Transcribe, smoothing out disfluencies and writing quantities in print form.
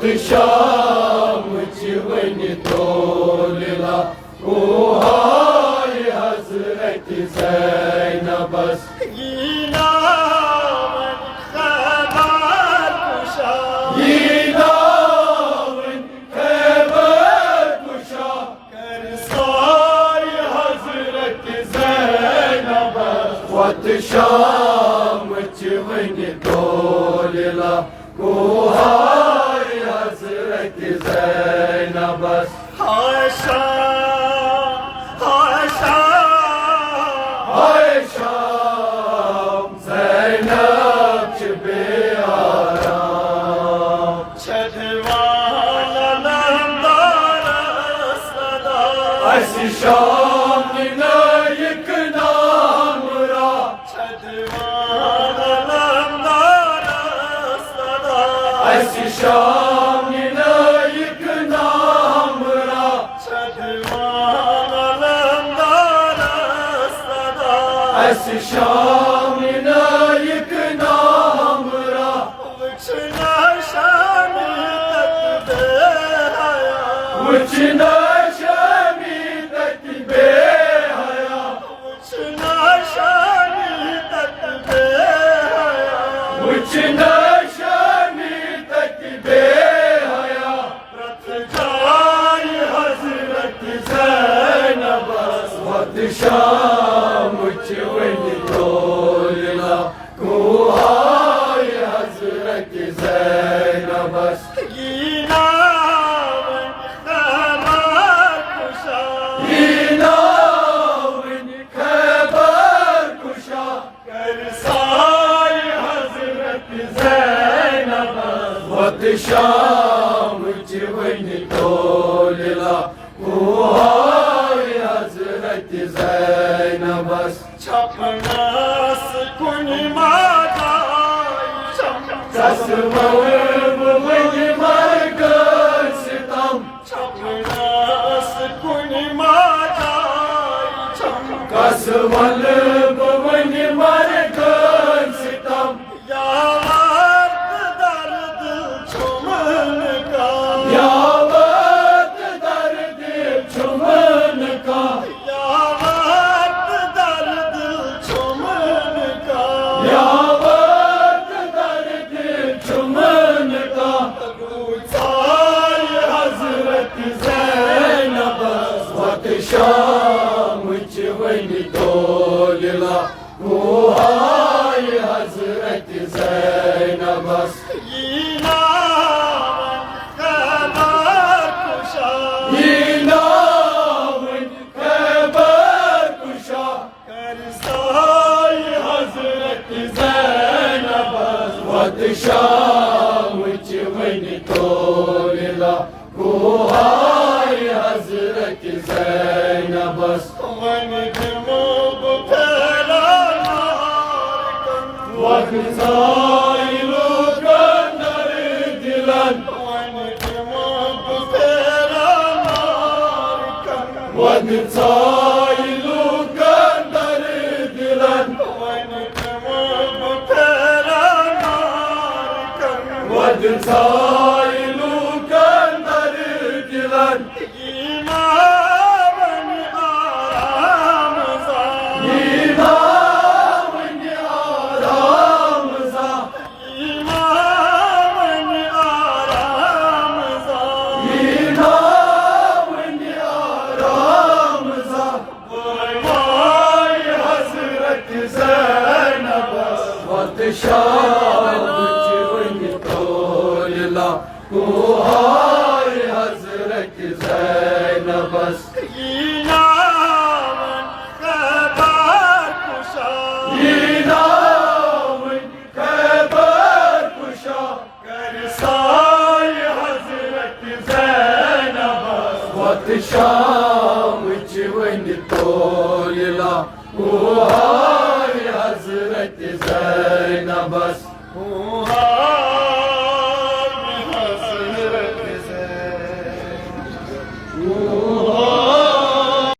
शाम वन तोलिला कोहाय हजरत ज़ैनबस यीनावन खैबर कुशा यीनावन खैबर कुशा कर साय हजरत ज़ैनबस वत शाम वन तोलिला कोहाय हजरत ज़ैनबस हाशा हाशा हाय शाम ज़ैनब च बेआराम छठवाला लंदार सदा अस शाम नायक नाम रा छठवाला लंदार सदा अस शाम नायक नाम रा छठवाला लंदार सदा अस शाम नायक नाम रा वचना शाम तक दे हया वचना शामी तक बेहया वचना शाम तक दे हया वचना शामी तक बेहया रथ जाय हजरत ज़ैनबस वत शाम वन तोलिला कोहाय हजरत ज़ैनबस यीनावन खैबर कुशा यीनावन खैबर कुशा कर साय हजरत ज़ैनबस वत शाम वन तोलिला कोहाय हजरत ज़ैनबस छपनास कुन मादाई कसमव वन मरकज सितम छपनास कुन मादाई कसमल वन मरकज सितम यावत दर्द छुमन का यावत दर्द छुमन का यावत दर्द छुमन का यावत दर्द छुमन का गुजाय हजरत ज़ैनबस वत शाम वन तोलिला कोहाय हजरत ज़ैनबस यीनावन खैबर कुशा यीनावन खैबर कुशा कर साय हजरत ज़ैनबस वत शाम वन तोलिला कोहाय हजरत ज़ैनबस वन जमोब फैला वक्त साइलो कंदर दिलन वन जमोब फैला वक्त साइलो कंदर दिलन वन जमोब फैला वक्त साइलो कंदर दिलन यीनावन आराम ज़ा यीनावन आराम ज़ा यीनावन आराम ज़ा यीनावन आराम ज़ा वरमाय हजरत ज़ैनबस वत शाम वन तोलिला कोहाय हजरत ज़ैनबस यीनावन खैबर कुशा यीनावन खैबर कुशा कर साय हजरत ज़ैनबस वत शाम वन तोलिला कोहाय हजरत ज़ैनबस हजरत ज़ैनब